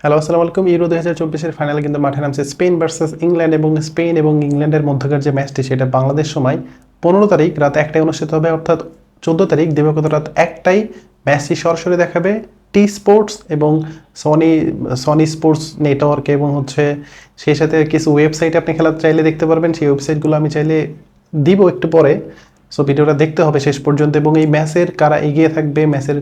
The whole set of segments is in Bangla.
হ্যালো, আসসালামু আলাইকুম। ইউরো 2024-এর ফাইনালে কিন্তু মাঠে নামছে স্পেন ভার্সেস ইংল্যান্ড এবং স্পেন এবং ইংল্যান্ডের মধ্যকার যে ম্যাচটি সেটা বাংলাদেশ সময় 15 তারিখ রাত 1টায় অনুষ্ঠিত হবে, অর্থাৎ 14 তারিখ দিবাগত রাত 1টায় ম্যাচটি সরাসরি দেখাবে টি স্পোর্টস এবং সনি সনি স্পোর্টস নেটওয়ার্ক এবং সেই সাথে কিছু ওয়েবসাইটে আপনি খেলা চাইলে দেখতে পারবেন। সেই ওয়েবসাইটগুলো আমি চাইলে দিব একটু পরে। সো ভিডিওটা দেখতে হবে শেষ পর্যন্ত এবং এই ম্যাচের কারা এগিয়ে থাকবে, ম্যাচের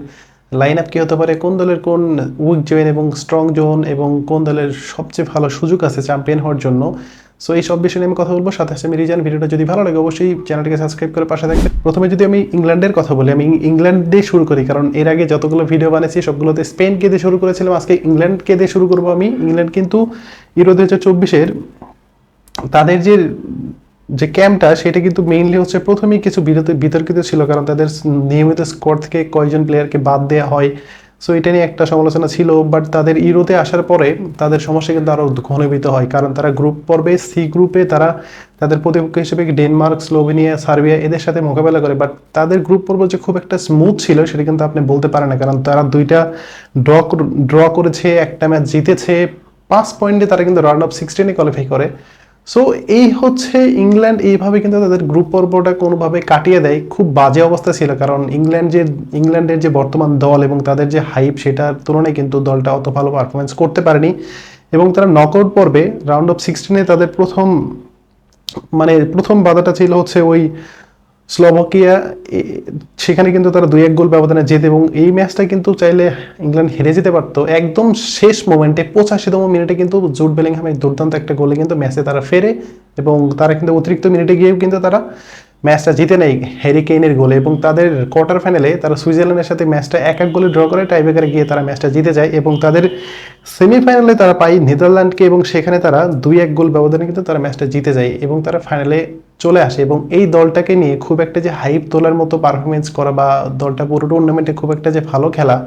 লাইন আপ কী হতে পারে, কোন দলের কোন উইক জোন এবং স্ট্রং জোন এবং কোন দলের সবচেয়ে ভালো সুযোগ আছে চ্যাম্পিয়ন হওয়ার জন্য। সো এই সব বিষয় নিয়ে আমি কথা বলবো, সাথে সাথে আমি রিজান। ভিডিওটা যদি ভালো লাগে অবশ্যই চ্যানেলটিকে সাবস্ক্রাইব করে পাশে থাকবে। প্রথমে যদি আমি ইংল্যান্ডের কথা বলি, আমি ইংল্যান্ড দিয়ে শুরু করি, কারণ এর আগে যতগুলো ভিডিও বানিয়েছি সবগুলোতে স্পেনকে দিয়ে শুরু করেছিলাম। আজকে ইংল্যান্ডকে দিয়ে শুরু করবো আমি। ইংল্যান্ড কিন্তু ইউরো 2024-এর তাদের যে ক্যাম্পটা সেটা কিন্তু মেইনলি প্রথমেই কিছু বিতর্কিত ছিল, কারণ তাদের নিয়মিত স্কোয়াড থেকে কয়েকজন প্লেয়ারকে বাদ দেওয়া হয়। সো এটা নিয়ে একটা সমালোচনা ছিল, বাট তাদের ইউরোতে আসার পরে তাদের সমস্যা কিন্তু আরও ঘনীভূত হয়, কারণ তারা গ্রুপ পর্বে সি গ্রুপে তারা তাদের প্রতিপক্ষ হিসেবে ডেনমার্ক, স্লোভেনিয়া, সার্বিয়া এদের সাথে মোকাবেলা করে। বাট তাদের গ্রুপ পর্ব যে খুব একটা স্মুথ ছিল সেটা কিন্তু আপনি বলতে পারেন না, কারণ তারা দুইটা ড্র করেছে, একটা ম্যাচ জিতেছে। 5 পয়েন্টে তারা কিন্তু রাউন্ড অফ 16-এ কোয়ালিফাই করে। সো এই ইংল্যান্ড এইভাবে কিন্তু তাদের গ্রুপ পর্বটা কোনোভাবে কাটিয়ে দেয়। খুব বাজে অবস্থা ছিল, কারণ ইংল্যান্ডের যে বর্তমান দল এবং তাদের যে হাইপ সেটার তুলনায় কিন্তু দলটা অত ভালো পারফরমেন্স করতে পারেনি এবং তারা নকআউট পর্বে রাউন্ড অফ 16-এ তাদের প্রথম বাধাটা ছিল ওই স্লোভাকিয়া। সেখানে কিন্তু তারা 2-1 গোল ব্যবধানে জেতে এবং এই ম্যাচটা কিন্তু চাইলে ইংল্যান্ড হেরে যেতে পারতো। একদম শেষ মোমেন্টে 85তম মিনিটে কিন্তু জুড বেলিংহামের দুর্দান্ত একটা গোলে কিন্তু ম্যাচে তারা ফেরে এবং তারা কিন্তু অতিরিক্ত মিনিটে গিয়েও কিন্তু তারা ম্যাচটা জিতে নেয় হ্যারি কেইনের গোলে। এবং তাদের কোয়ার্টার ফাইনালে তারা সুইজারল্যান্ডের সাথে ম্যাচটা 1-1 গোলে ড্র করে টাইব্রেকারে গিয়ে তারা ম্যাচটা জিতে যায় এবং তাদের সেমিফাইনালে তারা পায় নেদারল্যান্ডকে এবং সেখানে তারা 2-1 গোল ব্যবধানে কিন্তু তারা ম্যাচটা জিতে যায় এবং তারা ফাইনালে চলে আসে। এবং এই দলটাকে নিয়ে খুব একটা যে হাইপ তোলার মতো পারফরমেন্স করা বা দলটা পুরো টুর্নামেন্টে খুব একটা যে ভালো খেলা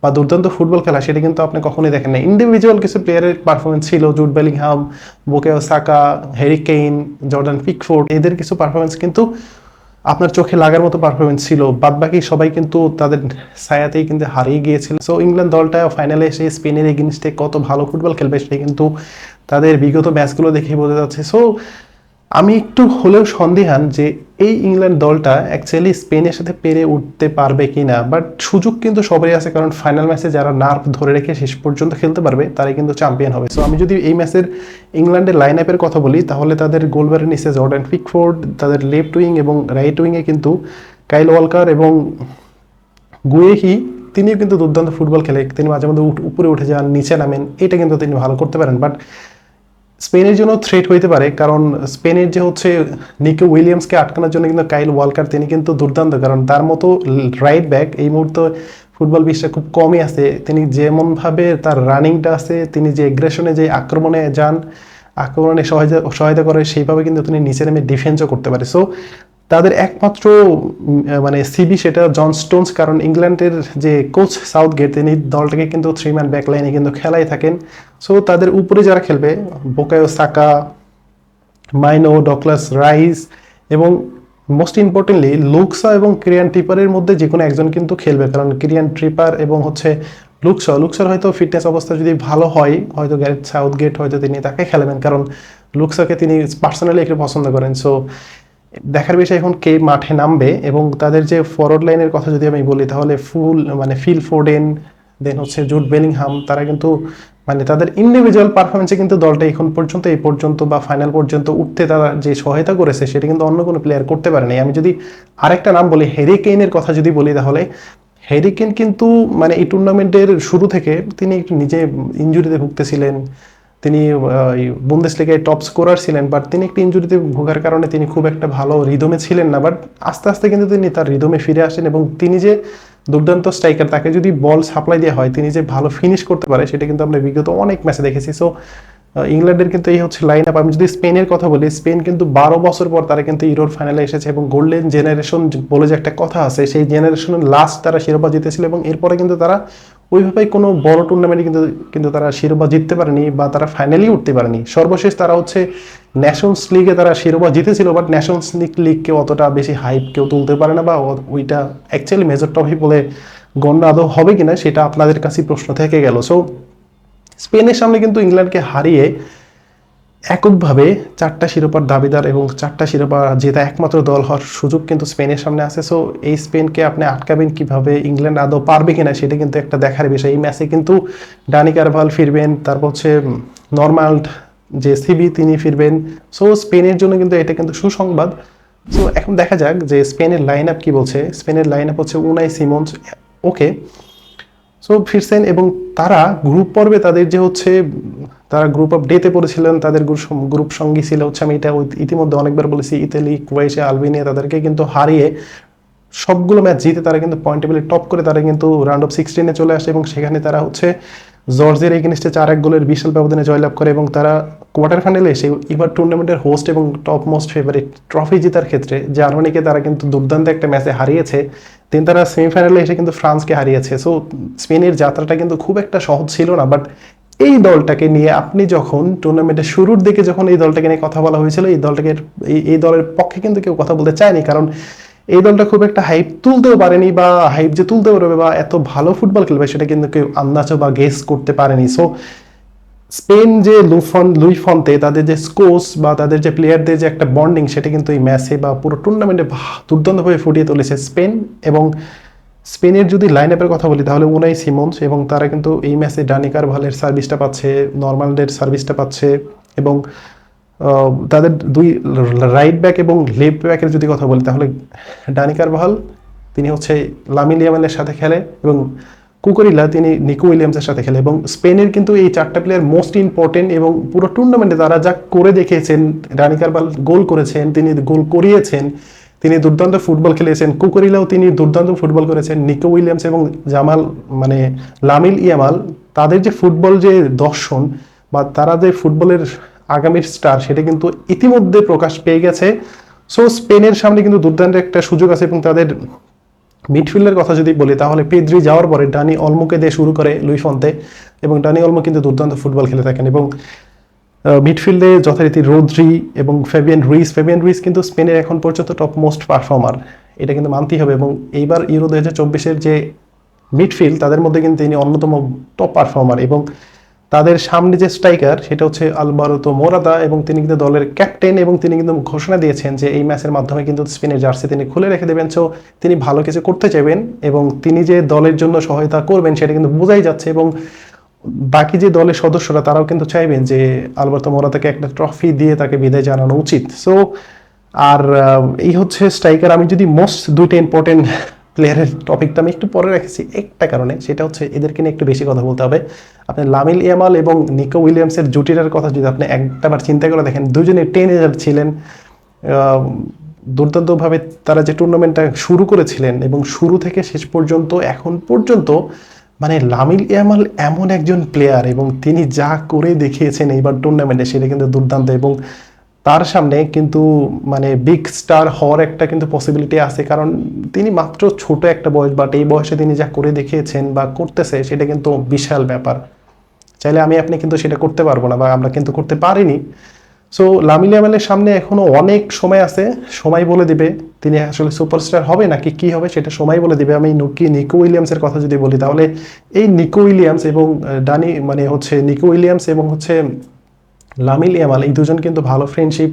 বা দুর্দান্ত ফুটবল খেলা সেটা কিন্তু আপনি কখনোই দেখেন না। ইন্ডিভিজুয়াল কিছু প্লেয়ারের পারফরমেন্স ছিল, Jude Bellingham, Bukayo Saka, Harry Kane, Jordan Pickford, এদের কিছু পারফরমেন্স কিন্তু আপনার চোখে লাগার মতো পারফরমেন্স ছিল। বাদবাকি সবাই কিন্তু তাদের ছায়াতেই কিন্তু হারিয়ে গিয়েছিল। সো ইংল্যান্ড দলটা ফাইনালে এসে স্পেনের এগেনস্টে কত ভালো ফুটবল খেলবে সেটা কিন্তু তাদের বিগত ম্যাচগুলো দেখে বোঝা যাচ্ছে। সো আমি একটু হলেও সন্দিহান যে এই ইংল্যান্ড দলটা অ্যাকচুয়ালি স্পেনের সাথে পেরে উঠতে পারবে কিনা। বাট সুযোগ কিন্তু সবারই আছে, কারণ ফাইনাল ম্যাচে যারা নার্ভ ধরে রেখে শেষ পর্যন্ত খেলতে পারবে তারাই কিন্তু চ্যাম্পিয়ন হবে। সো আমি যদি এই ম্যাচের ইংল্যান্ডের লাইন আপের কথা বলি, তাহলে তাদের গোলবারের নিচে জর্ডান পিকফোর্ড, তাদের লেফট উইং এবং রাইট উইংয়ে কিন্তু কাইল ওয়ালকার এবং গুয়েহি, তিনিও কিন্তু দুর্দান্ত ফুটবল খেলে। তিনি মাঝে মধ্যে উপরে উঠে যান, নিচে নামেন, এটা কিন্তু তিনি ভালো করতে পারেন। বাট স্পেনের জন্য থ্রেট হইতে পারে, কারণ স্পেনের যে নিকো উইলিয়ামসকে আটকানোর জন্য কিন্তু কাইল ওয়ালকার তিনি কিন্তু দুর্দান্ত, কারণ তার মতো রাইট ব্যাক এই মুহূর্তে ফুটবল বিশ্বে খুব কমই আছে। তিনি যেমনভাবে তার রানিংটা আছে, তিনি যে এগ্রেশনে যে আক্রমণে যান, আক্রমণে সহায়তা করে, সেইভাবে কিন্তু তিনি নিচে নেমে ডিফেন্সও করতে পারে। সো তাদের একমাত্র সিবি সেটা জন স্টোনস, কারণ ইংল্যান্ডের যে কোচ সাউথগেট তিনি দলটাকে কিন্তু 3-ম্যান ব্যাক লাইনে কিন্তু খেলাই থাকেন। সো তাদের উপরে যারা খেলবে বুকায়ো সাকা, মাইনো, ডগলাস রাইস এবং মোস্ট ইম্পর্টেন্টলি লুকসা এবং কিরিয়ান ট্রিপারের মধ্যে যে কোনো একজন কিন্তু খেলবে, কারণ কিরিয়ান ট্রিপার এবং লুকসার হয়তো ফিটনেস অবস্থা যদি ভালো হয়, হয়তো গ্যারেথ সাউথগেট হয়তো তিনি তাকে খেলাবেন, কারণ লুকসাকে তিনি পার্সোনালি একটু পছন্দ করেন। সো দেখার বিষয় এখন কে মাঠে নামবে। এবং তাদের যে ফরওয়ার্ড লাইনের কথা যদি আমি বলি, তাহলে ফিল ফোডেন, দেন জুড বেলিংহাম, তারা কিন্তু তাদের ইন্ডিভিজুয়াল পারফরমেন্সে কিন্তু দলটা এই পর্যন্ত বা ফাইনাল পর্যন্ত উঠতে তারা যে সহায়তা করেছে সেটা কিন্তু অন্য কোনো প্লেয়ার করতে পারেনি। আমি যদি আরেকটা নাম বলি, হ্যারি কেইনের কথা যদি বলি, তাহলে হ্যারি কেইন কিন্তু এই টুর্নামেন্টের শুরু থেকে তিনি একটু নিজে ইনজুরিতে ভুগতেছিলেন। তিনি বুন্দেসলিগায় টপ স্কোরার ছিলেন, বাট তিনি একটি ইনজুরিতে ভোগার কারণে তিনি খুব একটা ভালো রিদমে ছিলেন না। বাট আস্তে আস্তে কিন্তু তিনি তার রিদমে ফিরে আসেন এবং তিনি যে দুর্দান্ত স্ট্রাইকার, তাকে যদি বল সাপ্লাই দেওয়া হয় তিনি যে ভালো ফিনিশ করতে পারে সেটা কিন্তু আমরা বিগত অনেক ম্যাচে দেখেছি। সো ইংল্যান্ডের কিন্তু এই লাইন আপ। আমি যদি স্পেনের কথা বলি, স্পেন কিন্তু 12 বছর পর তারা কিন্তু ইউরোর ফাইনালে এসেছে এবং গোল্ডেন জেনারেশন বলে যে একটা কথা আছে, সেই জেনারেশনের লাস্ট তারা শিরোপা জিতেছিল এবং এরপরে কিন্তু তারা ওইভাবে কোনো বড় টুর্নামেন্টে কিন্তু তারা শিরোপা জিততে পারেনি বা তারা ফাইনালি উঠতে পারেনি। সর্বশেষ তারা ন্যাশনস লিগে তারা শিরোপা জিতেছিল, বাট ন্যাশনস লিগকে অতটা বেশি হাইপ কেউ তুলতে পারে না, বা ওইটা অ্যাকচুয়ালি মেজর ট্রফি বলে গণ্য আদৌ হবে কিনা সেটা আপনাদের কাছে প্রশ্ন থেকে গেল। সো স্পেনের সামনে কিন্তু ইংল্যান্ডকে হারিয়ে এককভাবে 4টা শিরোপার দাবিদার এবং 4টা শিরোপা জেতা একমাত্র দল হওয়ার সুযোগ কিন্তু স্পেনের সামনে আছে। সো এই স্পেনকে আপনি আটকাবেন কিভাবে, ইংল্যান্ড আদৌ পারবে কিনা সেটা কিন্তু একটা দেখার বিষয়। এই ম্যাচে কিন্তু ডানি কারভাল ফিরবেন, তারপর হচ্ছে নর্মাল যে সিবি তিনি ফিরবেন। সো স্পেনের জন্য কিন্তু এটা কিন্তু সুসংবাদ। সো এখন দেখা যাক যে স্পেনের লাইন আপ কি বলছে। স্পেনের লাইন আপ হচ্ছে উনাই সিমন্স, ওকে, সো ফিরছেন এবং তারা গ্রুপ পর্বে তাদের যে হচ্ছে তারা গ্রুপ অফ ডেতে পড়েছিলেন, তাদের গ্রুপ সঙ্গী ছিল হচ্ছে, আমি এটা ইতিমধ্যে অনেকবার বলেছি, ইতালি, ক্রোয়েশিয়া, আলবেনিয়া, তাদেরকে কিন্তু হারিয়ে সবগুলো ম্যাচ জিতে তারা কিন্তু পয়েন্ট টেবিলে টপ করে তারা কিন্তু রাউন্ড অফ 16-এ চলে আসে এবং সেখানে তারা হচ্ছে জর্জিয়ার এগেনস্টে 4-1 গোলের বিশাল ব্যবধানে জয়লাভ করে এবং তারা কোয়ার্টার ফাইনালে এসে এবার টুর্নামেন্টের হোস্ট এবং টপ মোস্ট ফেভারিট ট্রফি জেতার ক্ষেত্রে জার্মানিকে তারা কিন্তু দুর্দান্ত একটা ম্যাচে হারিয়েছে। দেন তারা সেমিফাইনালে এসে কিন্তু ফ্রান্সকে হারিয়েছে। সো স্পেনের যাত্রাটা কিন্তু খুব একটা সহজ ছিল না। বাট এই দলটাকে নিয়ে আপনি যখন টুর্নামেন্টের শুরুর দিকে যখন এই দলটাকে নিয়ে কথা বলা হয়েছিল, এই দলটাকে এই দলের পক্ষে কিন্তু কেউ কথা বলতে চায়নি, কারণ এই দলটা খুব একটা হাইপ তুলতেও পারেনি, বা হাইপ যে তুলতে পারবে বা এত ভালো ফুটবল খেলবে সেটা কিন্তু কেউ আন্দাজও বা গেস করতে পারেনি। সো স্পেন যে লুই ফন্তে তাদের যে স্কোর্স বা তাদের যে প্লেয়ারদের যে একটা বন্ডিং সেটা কিন্তু এই ম্যাচে বা পুরো টুর্নামেন্টে দুর্দান্তভাবে ফুটিয়ে তুলেছে স্পেন। এবং স্পেনের যদি লাইন আপের কথা বলি তাহলে উনাই সিমন্স, এবং তারা কিন্তু এই ম্যাচে ডানি কারভালের সার্ভিসটা পাচ্ছে, নর্মালদের সার্ভিসটা পাচ্ছে, এবং তাদের দুই রাইট ব্যাক এবং লেফট ব্যাকের যদি কথা বলি তাহলে ডানি কারভাল তিনি হচ্ছে লামিন ইয়ামালের সাথে খেলে এবং কুকুরিলা তিনি নিকো উইলিয়ামসের সাথে খেলে। এবং স্পেনের কিন্তু এই 4টা প্লেয়ার মোস্ট ইম্পর্টেন্ট এবং পুরো টুর্নামেন্টে তারা যা করে দেখিয়েছেন। ডানি কারভাল গোল করেছেন, তিনি গোল করিয়েছেন, তিনি দুর্দান্ত ফুটবল খেলেছেন। কুকুরিলাও তিনি দুর্দান্ত ফুটবল করেছেন। নিকো উইলিয়ামস এবং জামাল মানে লামিন ইয়ামাল তাদের যে ফুটবল যে দর্শন বা তারা যে ফুটবলের আগামীর স্টার সেটা কিন্তু ইতিমধ্যে প্রকাশ পেয়ে গেছে। সো স্পেনের সামনে কিন্তু দুর্দান্ত একটা সুযোগ আছে। এবং তাদের মিডফিল্ডের কথা যদি বলি তাহলে পেদ্রি যাওয়ার পরে ডানি অলমোকে দিয়ে শুরু করে লুই ফন্তে, এবং ডানি অলমো কিন্তু দুর্দান্ত ফুটবল খেলে থাকেন। এবং মিডফিল্ডে যথারীতি রোদ্রি এবং ফেবিয়ান রুইস কিন্তু স্পেনের এখন পর্যন্ত টপ মোস্ট পারফর্মার, এটা কিন্তু মানতেই হবে। এবং এইবার ইউরো 2024-এর যে মিডফিল্ড তাদের মধ্যে কিন্তু তিনি অন্যতম টপ পারফর্মার। এবং তাদের সামনে যে স্ট্রাইকার সেটা হচ্ছে আলবারতো মোরাতা, এবং তিনি কিন্তু দলের ক্যাপ্টেন, এবং তিনি কিন্তু ঘোষণা দিয়েছেন যে এই ম্যাচের মাধ্যমে কিন্তু স্পেনের জার্সি তিনি খুলে রেখে দেবেন। সো তিনি ভালো কিছু করতে চাইবেন এবং তিনি যে দলের জন্য সহায়তা করবেন সেটা কিন্তু বোঝাই যাচ্ছে। এবং বাকি যে দলের সদস্যরা তারাও কিন্তু চাইবেন যে আলবার্তো মোরাতাকে একটা ট্রফি দিয়ে তাকে বিদায় জানানো উচিত। সো আর এই হচ্ছে স্ট্রাইকার। আমি যদি মোস্ট দুইটা ইম্পর্টেন্ট প্লেয়ারের টপিকটা আমি একটু পরে রেখেছি একটা কারণে, সেটা হচ্ছে এদেরকে নিয়ে একটু বেশি কথা বলতে হবে। আপনি লামিন ইয়ামাল এবং নিকো উইলিয়ামসের জুটিটার কথা যদি আপনি একটাবার চিন্তা করে দেখেন, দুজনে টিনেজার ছিলেন, দুর্দান্তভাবে তারা যে টুর্নামেন্টটা শুরু করেছিলেন এবং শুরু থেকে শেষ পর্যন্ত এখন পর্যন্ত মানে লামিন ইয়ামাল এমন একজন প্লেয়ার এবং তিনি যা করে দেখিয়েছেন এইবার টুর্নামেন্টে সেটা কিন্তু দুর্দান্ত। এবং তার সামনে কিন্তু মানে বিগ স্টার হওয়ার একটা কিন্তু পসিবিলিটি আছে, কারণ তিনি মাত্র ছোট একটা বয়স, বাট এই বয়সে তিনি যা করে দেখিয়েছেন বা করতেছে সেটা কিন্তু বিশাল ব্যাপার। চাইলে আমি আপনি কিন্তু সেটা করতে পারবো না বা আমরা কিন্তু করতে পারিনি। সো লামিন ইয়ামালের সামনে এখনো অনেক সময় আছে, সময় বলে দিবে তিনি আসলে সুপারস্টার হবে নাকি কি হবে সেটা সময় বলে দিবে। আমি নিকো উইলিয়ামসের কথা যদি বলি তাহলে এই নিকো উইলিয়ামস এবং ডানি মানে হচ্ছে নিকো উইলিয়ামস এবং হচ্ছে লামিন ইয়ামাল এই দুজন কিন্তু ভালো ফ্রেন্ডশিপ,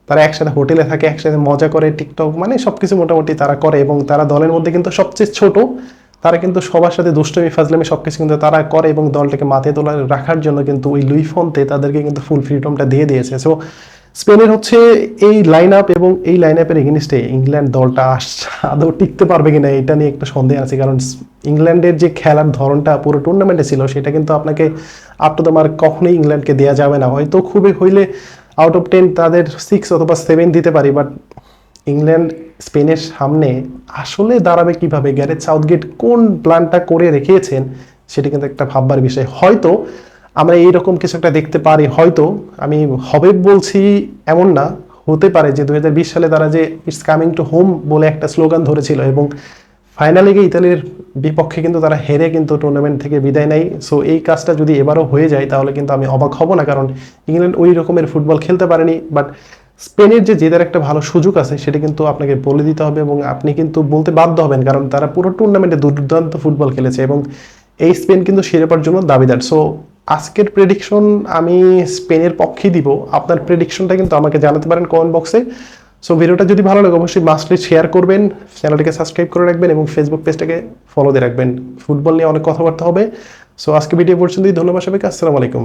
তারা একসাথে হোটেলে থাকে, একসাথে মজা করে, টিকটক মানে সবকিছু মোটামুটি তারা করে। এবং তারা দলের মধ্যে কিন্তু সবচেয়ে ছোট, তারা কিন্তু সবার সাথে দুষ্টমি ফাজলামি সবকিছু কিন্তু তারা করে এবং দলটাকে মাথায় তোলা রাখার জন্য কিন্তু ওই লুই ফন্তে তাদেরকে কিন্তু ফুল ফ্রিডমটা দিয়ে দিয়েছে। সো স্পেনের হচ্ছে এই লাইন আপ এবং এই লাইন আপের এগেনিস্টে ইংল্যান্ড দলটা আদৌ টিকতে পারবে কিনা এটা নিয়ে একটু সন্দেহ আছে, কারণ ইংল্যান্ডের যে খেলার ধরনটা পুরো টুর্নামেন্টে ছিল সেটা কিন্তু আপনাকে আপ টু দ্য মার্ক কখনোই ইংল্যান্ডকে দেওয়া যাবে না। হয়তো খুবই হইলে আউট অফ 10 তাদের 6 অথবা 7 দিতে পারি, বাট ইংল্যান্ড স্পেনের সামনে আসলে দাঁড়াবে কিভাবে, গ্যারেথ সাউথগেট কোন প্ল্যানটা করে রেখেছেন সেটা কিন্তু একটা ভাববার বিষয়। হয়তো আমরা এইরকম কিছু একটা দেখতে পারি, হয়তো আমি হবে বলছি এমন না, হতে পারে যে 2020 সালে তারা যে ইটস কামিং টু হোম বলে একটা স্লোগান ধরেছিল এবং ফাইনালে গিয়ে ইতালির বিপক্ষে কিন্তু তারা হেরে কিন্তু টুর্নামেন্ট থেকে বিদায় নেয়। সো এই কাজটা যদি এবারও হয়ে যায় তাহলে কিন্তু আমি অবাক হব না, কারণ ইংল্যান্ড ওই রকমের ফুটবল খেলতে পারেনি। বাট স্পেনের যে জেতার একটা ভালো সুযোগ আছে সেটা কিন্তু আপনাকে বলে দিতে হবে এবং আপনি কিন্তু বলতে বাধ্য হবেন, কারণ তারা পুরো টুর্নামেন্টে দুর্দান্ত ফুটবল খেলেছে এবং এই স্পেন কিন্তু শিরোপার জন্য দাবিদার। সো আজকের প্রেডিকশন আমি স্পেনের পক্ষেই দিব। আপনার প্রেডিকশনটা কিন্তু আমাকে জানাতে পারেন কমেন্ট বক্সে। সো ভিডিওটা যদি ভালো লাগে অবশ্যই মাস্টলি শেয়ার করবেন, চ্যানেলটিকে সাবস্ক্রাইব করে রাখবেন এবং ফেসবুক পেজটাকে ফলো দিয়ে রাখবেন। ফুটবল নিয়ে অনেক কথাবার্তা হবে। সো আজকে ভিডিও পর্যন্তই, ধন্যবাদ সবাইকে, আসসালামু আলাইকুম।